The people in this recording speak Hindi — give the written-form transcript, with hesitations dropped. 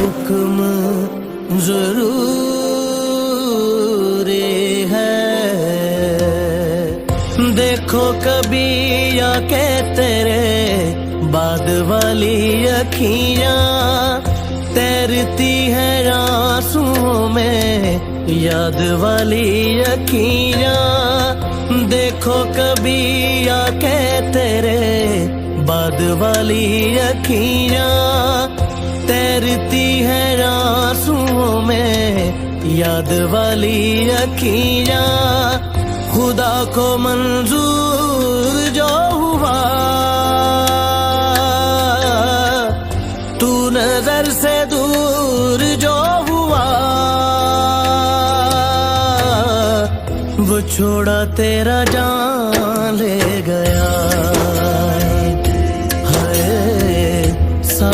हुक्म जरूरी है। देखो कभी आके तेरे बाद वाली अखियां तैरती है आंसुओं में, याद वाली अखियां। देखो कभी आके तेरे बाद वाली अखियां तैरती है आंसुओं में, याद वाली अखियां। खुदा को मंजूर जो हुआ तू नजर से दूर जो हुआ, वो छोड़ा तेरा जान ले गया।